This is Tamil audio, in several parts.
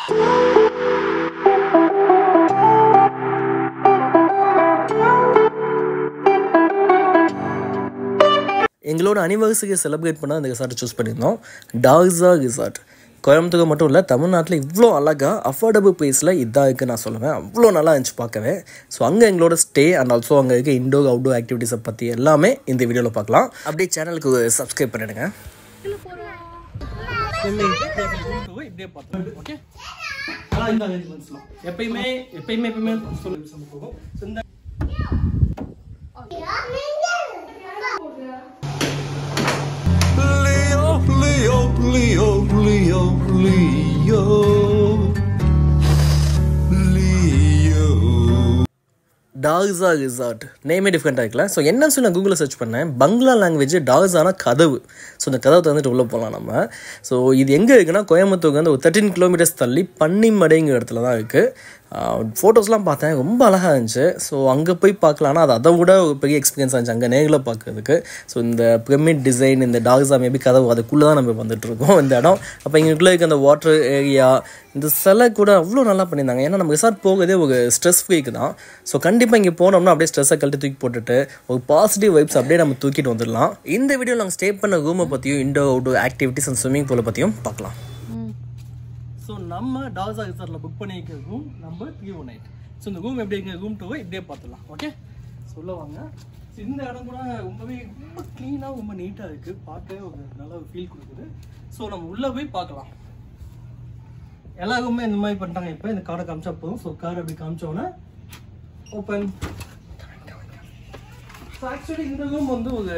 எங்களோட அனிவர்சரியை செலிப்ரேட் பண்ண அந்த ரிசார்ட்டை சூஸ் பண்ணியிருந்தோம். டாக்ஸா ரிசார்ட். கோயம்புத்தூர் மட்டும் இல்லை, தமிழ்நாட்டில் இவ்வளோ அழகாக அஃபோர்டபுள் ப்ரைஸில் இதாக இருக்குன்னு நான் சொல்லுவேன். அவ்வளோ நல்லா இருந்துச்சு பார்க்கவே. ஸோ அங்கே எங்களோட ஸ்டே அண்ட் ஆல்சோ அங்கே இருக்க இன்டோர் அவுட்டோர் ஆக்டிவிட்டீஸை பற்றி எல்லாமே இந்த வீடியோவில் பார்க்கலாம். அப்படியே சேனலுக்கு சப்ஸ்கிரைப் பண்ணிடுங்க. எப்பயுமே போகும். டாக்ஸா ரிசார்ட் நேமே டிஃப்ரெண்ட்டாக இருக்குல்ல. ஸோ என்னன்னு சொல்லி நான் கூகுளில் சர்ச் பண்ணேன். பங்களா லாங்குவேஜ் டாக்ஸானா கதவு. ஸோ இந்த கதவை தந்துட்டு உள்ளே போகலாம் நம்ம. ஸோ இது எங்கே இருக்குன்னா கோயம்புத்தூருக்கு வந்து ஒரு 13 கிலோமீட்டர்ஸ் தள்ளி பன்னிமடைங்கிற இடத்துல தான் இருக்குது. ஃபோட்டோஸ்லாம் பார்த்தேன், ரொம்ப அழகாக இருந்துச்சு. ஸோ அங்கே போய் பார்க்கலாம். ஆனால் அது அதை விட ஒரு பெரிய எக்ஸ்பீரியன்ஸ் இருந்துச்சு அங்கே நேரில் பார்க்கறதுக்கு. ஸோ இந்த பிரமிட் டிசைன், இந்த டாக்ஸா மேபி கதவு, அதுக்குள்ளே தான் நம்ம வந்துட்டுருக்கோம் இந்த இடம். அப்போ எங்களுக்குள்ளே இருக்க அந்த வாட்டர் ஏரியா, இந்த சிலை கூட அவ்வளோ நல்லா பண்ணியிருந்தாங்க. ஏன்னா நம்ம ரிசார்ட் போகிறதே ஒரு ஸ்ட்ரெஸ் ஃப்ரீக்கு தான். ஸோ கண்டிப்பாக இங்கே போனோம்னா அப்படியே ஸ்ட்ரெஸ்ஸை கழட்டி தூக்கி போட்டுட்டு ஒரு பாசிட்டிவ் வைப்ஸ் அப்படியே நம்ம தூக்கிட்டு வந்துடலாம். இந்த வீடியோ நாங்கள் ஸ்டே பண்ண ரூமை பற்றியும் indoor outdoor activities and swimming பூலை பற்றியும் பார்க்கலாம். ஸோ நம்ம டாக்ஸா ரிசார்ட்டில் புக் பண்ணியிருக்க ரூம் நம்பர் 318. ஸோ இந்த ரூம் எப்படி இருக்குங்க, ரூம் டூவை இப்படியே பார்த்துடலாம். ஓகே, சொல்ல வாங்க. ஸோ இந்த இடம் கூட ரொம்ப க்ளீனாக ரொம்ப நீட்டாக இருக்குது. பார்க்கவே ஒரு நல்ல ஒரு ஃபீல் கொடுக்குது. ஸோ நம்ம உள்ளே போய் பார்க்கலாம். எல்லா ரூமே இந்த மாதிரி பண்ணிட்டாங்க. இப்போ இந்த கார்டை காமிச்சா போதும். ஸோ கார்டு அப்படி காமிச்சோன்னே ஓப்பன். ஸோ ஆக்சுவலி இந்த ரூம் வந்து ஒரு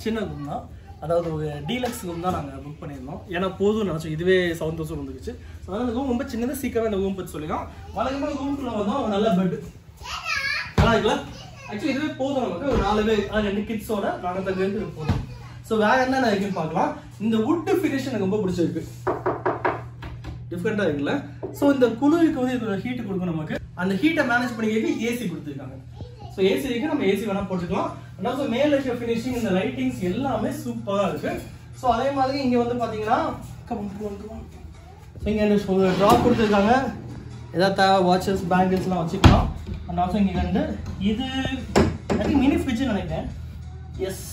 சின்ன ரூம் தான். அதாவது ஒரு டீலக்ஸ் ரூம் தான் நாங்கள் புக் பண்ணியிருந்தோம். ஏன்னா போதும் நினச்சோம், இதுவே 7,000 வந்துருச்சு. ஸோ அதனால் ரூம் ரொம்ப சின்னதாக சீக்கிரமாக இந்த ரூம் பற்றி சொல்லிக்கலாம். வழக்கமாக ரூம்குள்ளே வந்தோம் ஒரு நல்ல பெட் நல்லா இருக்குல்ல. ஆக்சுவலி இதுவே போதும் நமக்கு. ஒரு 4 பேர் 2 கிட்ஸோட 4 பேருக்கு போதும். ஸோ வேறு என்னென்ன இருக்குன்னு பார்க்கலாம். இந்த வுட் ஃபினிஷ் எனக்கு ரொம்ப பிடிச்சிருக்கு, டிஃப்ரெண்ட்டாக இருக்குல்ல. ஸோ இந்த குளிருக்கு வந்து இதோட ஹீட்டு கொடுக்கும் நமக்கு. அந்த ஹீட்டை மேனேஜ் பண்ணிக்கிறதுக்கு ஏசி கொடுத்துருக்காங்க. ஸோ ஏசி இருக்கு, நம்ம ஏசி வேணால் போட்டுக்கலாம். அண்ட் ஆல்சோ மேலே இருக்க ஃபினிஷிங், இந்த லைட்டிங்ஸ் எல்லாமே சூப்பராக இருக்கு. ஸோ அதே மாதிரி இங்கே வந்து பார்த்தீங்கன்னா இங்கே ஒரு ட்ராப் கொடுத்துருக்காங்க. ஏதாவது தேவை வாட்சஸ் பேங்கிள்ஸ்லாம் வச்சுக்கலாம். அண்ட் ஆல்சோ இங்கே வந்து இது மினி ஃப்ரிட்ஜ்னு நினைக்கிறேன். எஸ்,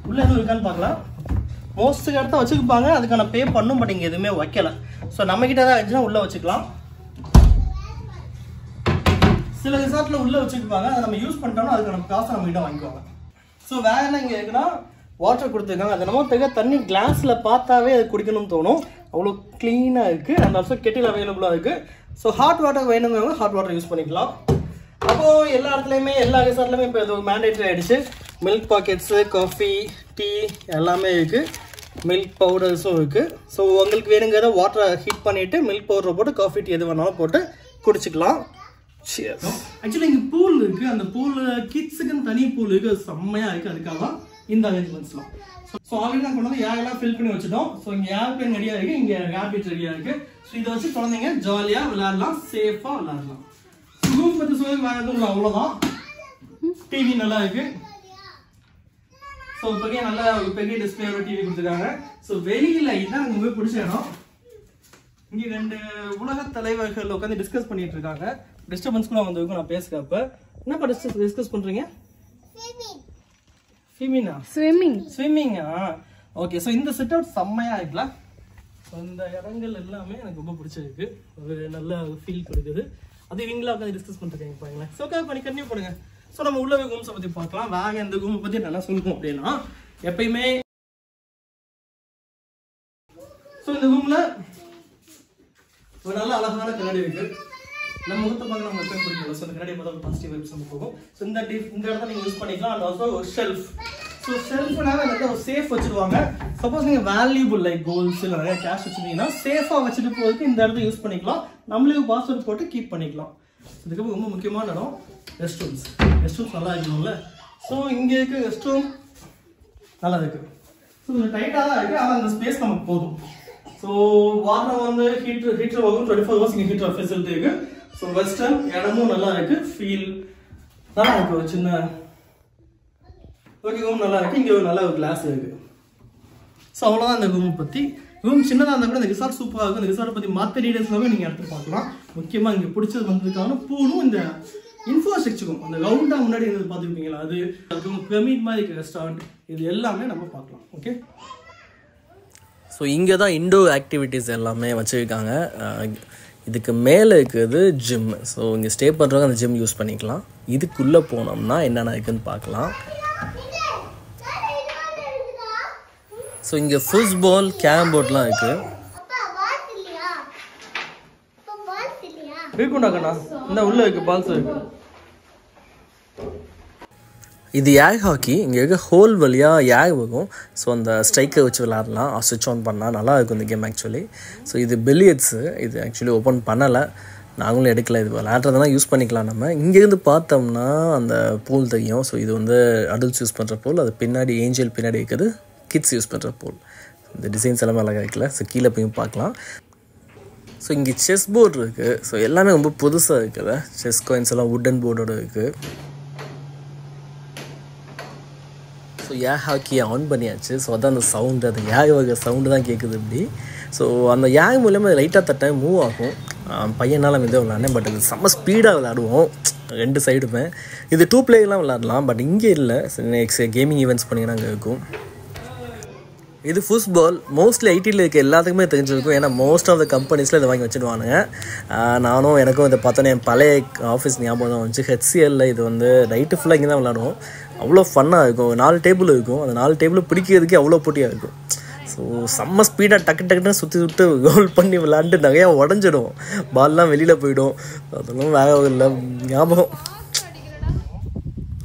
உள்ளே எதுவும் இருக்கான்னு பார்க்கலாம். மோஸ்ட் இடத்த வச்சுருப்பாங்க, அதுக்கான பே பண்ணும். பட் இங்கே எதுவுமே வைக்கல. ஸோ நம்மக்கிட்ட தான் இருந்துச்சுன்னா உள்ளே வச்சுக்கலாம். சில ரிசார்ட்டில் உள்ளே வச்சுருப்பாங்க, அதை நம்ம யூஸ் பண்ணிட்டோம்னா அதுக்கான காசை நம்மகிட்ட வாங்கிக்குவாங்க. ஸோ வேற என்ன இங்கே இருக்குன்னா வாட்டர் கொடுத்துருக்காங்க. அது நம்ம தெரிய தண்ணி கிளாஸில் பார்த்தாவே அது குடிக்கணும்னு தோணும். அவ்வளோ க்ளீனாக இருக்குது. அண்ட் ஆல்சோ கெட்டில் அவைலபிளாக இருக்குது. ஸோ ஹாட் வாட்டர் வேணுங்கிறவங்க ஹாட் வாட்டர் யூஸ் பண்ணிக்கலாம். அப்போது எல்லா இடத்துலையுமே எல்லா ரிசார்ட்லையுமே இப்போ இது மேண்டேட்ரி ஆகிடுச்சு. மில்க் பாக்கெட்ஸு, காஃபி, டீ எல்லாமே இருக்குது. மில்க் பவுடர்ஸும் இருக்குது. ஸோ உங்களுக்கு வேணுங்கிறத வாட்டரை ஹீட் பண்ணிவிட்டு மில்க் பவுடரை போட்டு காஃபி, டீ எது வேணாலும் போட்டு குடிச்சிக்கலாம். ஆக்சுவலி இங்கே பூல் இருக்குது. அந்த பூலில் கிட்ஸுக்குன்னு தனி பூல் இருக்குது. அது செம்மையாக இருக்குது. அதுக்காக தான் இந்த அரேஞ்ச்மெண்ட்ஸ்லாம். ஸோ ஆல்ரெடி நான் கொண்டு வந்து ஏர்லாம் ஃபில் பண்ணி வச்சுட்டோம். ஸோ இங்கே ஏர்பிளேன் ரெடியாக இருக்குது, இங்கே ரேபிட் ரெடியாக இருக்குது. ஸோ இதை வச்சு குழந்தைங்க ஜாலியாக விளையாடலாம், சேஃபாக விளையாடலாம். ரூம் பற்றி சொல்லி வேறு எதுவும் இல்லை, அவ்வளோதான். டிவி நல்லா இருக்குது. ஸோ பெரிய நல்ல பெரிய டிஸ்பிளேயோட டிவி கொடுத்துருக்காங்க. ஸோ வெளியில் இதுதான் எனக்கு ரொம்ப பிடிச்ச இடம். இங்கே 2 உலக தலைவர்கள் உட்காந்து டிஸ்கஸ் பண்ணிட்டு இருக்காங்க. டிஸ்டர்பன்ஸ்க்குலாம் வந்திருக்கும் நான் பேசுகிறப்ப. என்னப்பா டிஸ்கஸ் பண்ணுறீங்க? ஸ்விம்மிங்கா? ஓகே. ஸோ இந்த செட் அவுட் செம்மையாக இருக்குல்ல. ஸோ இந்த இடங்கள் எல்லாமே எனக்கு ரொம்ப பிடிச்சிருக்கு. ஒரு நல்ல ஃபீல் கொடுக்குது. அது இவங்களா உட்காந்து டிஸ்கஸ் பண்ணிருக்காங்க பாருங்களேன். ஸோ பண்ணி கண்டினியூ பண்ணுங்க. ஸோ நம்ம உள்ள ரூம்ஸை பற்றி பார்க்கலாம். வேற இந்த ரூமை பற்றி நல்லா சொல்லணும் அப்படின்னா எப்பயுமே ஸோ இந்த ரூம்ல ஒரு நல்ல அழகான கண்ணாடி இருக்கு. நம்ம முகத்தை பார்க்க நம்ம எப்பயும் பிடிக்கும். ஸோ இந்த கண்ணாடி பார்த்தா ஒரு பாசிட்டிவ் வைப்ஸ் நம்ம போகும். ஸோ இந்த இடத்த நீங்கள் யூஸ் பண்ணிக்கலாம். அண்ட் ஆல்சோ ஒரு ஷெல்ஃப். ஸோ ஷெல்ஃப்னால எனக்கு ஒரு சேஃப் வச்சுருவாங்க. சப்போஸ் நீங்கள் வேல்யூபிள் லைக் கோல்ஸ் இல்லை நிறைய கேஷ் வச்சுருந்தீங்கன்னா சேஃபாக வச்சுட்டு போகிறதுக்கு இந்த இடத்த யூஸ் பண்ணிக்கலாம். நம்மளுக்கு பாஸ்வேர்ட் போட்டு கீப் பண்ணிக்கலாம். இதுக்கப்புறம் ரொம்ப முக்கியமான இடம் ரெஸ்ட் ரூம்ஸ். ரெஸ்ட் ரூம்ஸ் நல்லா இருக்கணும்ல. ஸோ இங்கே இருக்க ரெஸ்ட் ரூம் நல்லா இருக்குது. ஸோ கொஞ்சம் டைட்டாக தான் இருக்குது, ஆனால் அந்த ஸ்பேஸ் நமக்கு போதும். ஸோ வாட்டர் வந்து ஹீட்டர் வரும் 24 hours இங்கே ஹீட்டர் ஃபெசிலிட்டி இருக்குது. ஸோ வெஸ்டர்ன் இடமும் நல்லா இருக்குது. ஃபீல் நல்லா இருக்குது. ஒரு சின்ன ஓகே ரூம் நல்லா இருக்குது. இங்கே ஒரு நல்ல ஒரு கிளாஸ் இருக்குது. ஸோ அவ்வளோதான் இந்த ரூமை பற்றி. ரூம் சின்னதாக இருந்தால் கூட இந்த ரிசார்ட் சூப்பராக இருக்கும். இந்த ரிசார்ட்டை பற்றி மற்ற டீடைல்ஸ்லாமே நீங்கள் எடுத்து பார்க்கலாம். முக்கியமாக இங்கே பிடிச்சது வந்ததுக்கான பூலும் இந்த இன்ஃப்ராஸ்ட்ரக்சரும் அந்த ரவுண்டாக முன்னாடி இருந்தது பார்த்துருப்பீங்களா, அது பிரமிட் மாதிரி இருக்க ரெஸ்டாரண்ட், இது எல்லாமே நம்ம பார்க்கலாம். ஓகே, ஸோ இங்கே தான் இன்டோர் ஆக்டிவிட்டீஸ் எல்லாமே வச்சுருக்காங்க. இதுக்கு மேலே இருக்கிறது ஜிம். ஸோ இங்கே ஸ்டே பண்ணுறவங்க அந்த ஜிம் யூஸ் பண்ணிக்கலாம். இதுக்குள்ளே போனோம்னா என்னென்ன இருக்குதுன்னு பார்க்கலாம். ஸோ இங்கே ஃபுட்பால், கேரம் போர்ட்லாம் இருக்குது. இருக்குண்டாக்கண்ணா, இந்த உள்ளே இருக்குது பால்ஸ் இருக்குது. இது ஏர் ஹாக்கி. இங்கே இருக்க ஹோல் வழியாக ஏர் வரும். ஸோ அந்த ஸ்ட்ரைக்கை வச்சு விளாட்லாம். ஸ்விட்ச் ஆன் பண்ணால் நல்லா இருக்கும் இந்த கேம் ஆக்சுவலி. ஸோ இது பில்லியட்ஸு. இது ஆக்சுவலி ஓப்பன் பண்ணலை, நாங்களும் எடுக்கலை. இது விளாட்றதுனா யூஸ் பண்ணிக்கலாம் நம்ம. இங்கேருந்து பார்த்தோம்னா அந்த பூல் தெரியும். ஸோ இது வந்து அடல்ட்ஸ் யூஸ் பண்ணுற பூல். அது பின்னாடி ஏஞ்சல் பின்னாடி இருக்கிறது கிட்ஸ் யூஸ் பண்ணுற பூல். இந்த டிசைன்ஸ் எல்லாமே அழகாக இருக்குல்ல. ஸோ கீழே போய் பார்க்கலாம். ஸோ இங்கே செஸ் போர்டு இருக்குது. ஸோ எல்லாமே ரொம்ப புதுசாக இருக்குது. செஸ் காயின்ஸ் எல்லாம் வுட்டன் போர்டோடு இருக்குது. ஸோ ஏர் ஹாக்கியை ஆன் பண்ணியாச்சு. ஸோ அதான் அந்த சவுண்டு, அந்த ஏர் வகை சவுண்டு தான் கேட்குது இப்படி. ஸோ அந்த ஏர் மூலமாக லைட்டாக தட்ட மூவ் ஆகும். பையனால் வந்து விளாட்னேன். பட் அது செம்ம ஸ்பீடாக விளாடுவோம் ரெண்டு சைடுமே. இது 2 பிளேயர்லாம் விளாட்லாம். பட் இங்கே இல்லை. நெக்ஸ்ட் கேமிங் ஈவெண்ட்ஸ் பண்ணிங்கன்னா அங்கே இருக்கும். இது ஃபுட்பால். மோஸ்ட்லி ஐடியில் இருக்க எல்லாத்துக்குமே தெரிஞ்சிருக்கும். ஏன்னா மோஸ்ட் ஆஃப் த கம்பெனிஸில் இதை வாங்கி வச்சுடுவானுங்க. நானும் எனக்கும் இதை பார்த்தோன்னே என் பழைய ஆஃபீஸ் ஞாபகம் வந்துச்சு. HCLல இது வந்து நைட்டு ஃபுல்லாக இங்கே தான் விளாடுவோம். அவ்வளோ ஃபன்னாக இருக்கும். 4 டேபிள் இருக்கும். அந்த 4 டேபிள் பிடிக்கிறதுக்கே அவ்வளோ போட்டியாக இருக்கும். ஸோ செம்ம ஸ்பீடாக டக்குன்னு சுற்றி விட்டு கோல் பண்ணி விளாண்டு நிறையா உடஞ்சிடும். பால்லாம் வெளியில் போயிடும். அதெல்லாம் வேற இல்லை ஞாபகம்.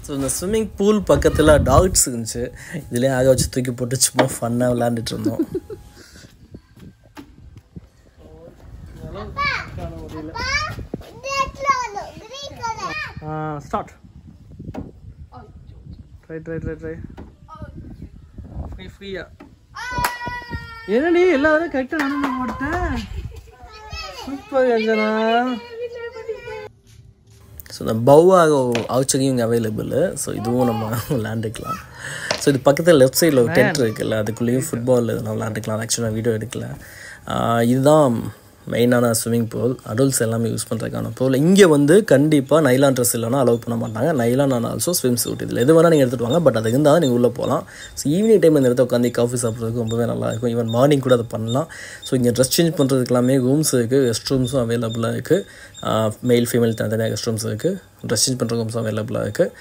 ஸோ இந்த ஸ்விம்மிங் பூல் பக்கத்தில் டாக்ஸ் இருந்துச்சு. இதுலேயே ஆக வச்சு தூக்கி போட்டு சும்மா ஃபன்னாக விளாண்டுட்டு இருந்தோம். ஸ்டார்ட். ட்ரை ஃப்ரீயா. என்னடி எல்லாரும் கரெக்டாக நடந்து போட்டேன். சூப்பர் அஞ்சனா. ஸோ இந்த பவ்வாக அவுச்சரியும் இங்கே அவைலபிள். ஸோ இதுவும் நம்ம விளாண்டுக்கலாம். ஸோ இது பக்கத்தில் லெஃப்ட் சைடில் ஒரு டென்ட் இருக்குல்ல, அதுக்குள்ளேயும் ஃபுட்பால் இதெல்லாம் விளாண்டுக்கலாம். ஆக்சுவலாக வீடியோ எடுக்கல. இதுதான் மெயினான ஸ்விம்மிங் பூல். அடல்ட்ஸ் எல்லாமே யூஸ் பண்ணுறதுக்கான பூல். இங்கே வந்து கண்டிப்பாக நைலான் ட்ரெஸ் இல்லைனா அலோவ் பண்ண மாட்டாங்க. Nylon and also swim suit. இதில் எது வேணால் நீங்கள் எடுத்துகிட்டு வாங்க. பட் அது இருந்தால் நீங்கள் உள்ளே போகலாம். ஸோ ஈவினிங் டைம் இந்த இடத்த உட்காந்து காஃபி சாப்பிட்றதுக்கு ரொம்பவே நல்லாயிருக்கும். ஈவன் மார்னிங் கூட அதை பண்ணலாம். ஸோ இங்கே ட்ரெஸ் சேஞ்ச் பண்ணுறதுக்கு எல்லாமே ரூம்ஸ் இருக்குது. ரெஸ்ட் ரூம்ஸும் அவைலபிளாக இருக்குது. மெயில் ஃபீமேல் தனியாக ரெஸ்ட் ரூம்ஸ் இருக்குது. ட்ரெஸ் சேஞ்ச் பண்ணுற ரூம்ஸும் அவைலபிளாக இருக்குது.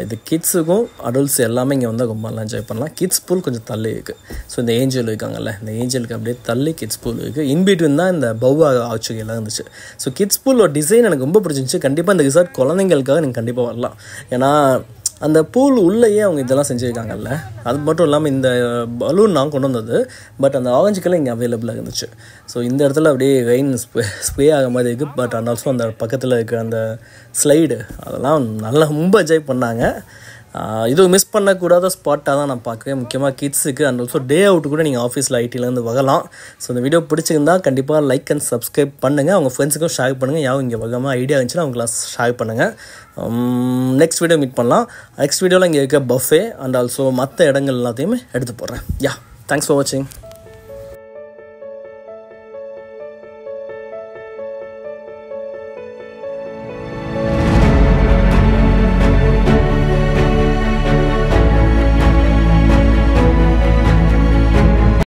இது கிட்ஸுக்கும் அடல்ட்ஸ் எல்லாமே இங்கே வந்து ரொம்ப நல்லா என்ஜாய் பண்ணலாம். கிட்ஸ் பூல் கொஞ்சம் தள்ளி இருக்குது. ஸோ இந்த ஏஞ்சல் இருக்காங்கல்ல, இந்த ஏஞ்சலுக்கு அப்படியே தள்ளி கிட்ஸ் பூல் இருக்குது. இன்பிட்வீன் தான் இந்த பவ்வா ஆச்சுக்கு எல்லாம் இருந்துச்சு. ஸோ கிட்ஸ் பூலோட டிசைன் எனக்கு ரொம்ப பிடிச்சிருந்துச்சு. கண்டிப்பாக இந்த ரிசார்ட் குழந்தைங்களுக்காக நீங்கள் கண்டிப்பாக வரலாம். ஏன்னா அந்த பூல் உள்ளேயே அவங்க இதெல்லாம் செஞ்சுருக்காங்கல்ல. அது மட்டும் இல்லாமல் இந்த பலூன் நான் கொண்டு வந்தது. பட் அந்த ஆரஞ்சு கலர் இங்கே அவைலபிளாக இருந்துச்சு. ஸோ இந்த இடத்துல அப்படியே ரெயின் ஸ்ப்ரே ஆக மாதிரி இருக்குது. பட் அண்ட் ஆல்சோ அந்த பக்கத்தில் இருக்க அந்த ஸ்லைடு அதெல்லாம் நல்லா ரொம்ப என்ஜாய் பண்ணாங்க. இது மிஸ் பண்ணக்கூடாத ஸ்பாட்டாக தான் நான் பார்க்குறேன். முக்கியமாக கிட்ஸுக்கு அண்ட் ஆல்சோ டே அவுட்டு கூட நீங்கள் ஆஃபீஸில் ஐடிலேருந்து வரலாம். ஸோ இந்த வீடியோ பிடிச்சிருந்தா கண்டிப்பாக லைக் அண்ட் சப்ஸ்கிரைப் பண்ணுங்கள். அவங்க ஃப்ரெண்ட்ஸுக்கும் ஷேர் பண்ணுங்கள். யாரும் இங்கே வராமல் ஐடியா இருந்துச்சுன்னா அவங்களாம் ஷேர் பண்ணுங்கள். நெக்ஸ்ட் வீடியோ மீட் பண்ணலாம். நெக்ஸ்ட் வீடியோவில் இங்கே இருக்க பஃபே அண்ட் ஆல்சோ மற்ற இடங்கள் எல்லாத்தையுமே எடுத்து போடுறேன். யா, தேங்க்ஸ் ஃபார் வாட்சிங்.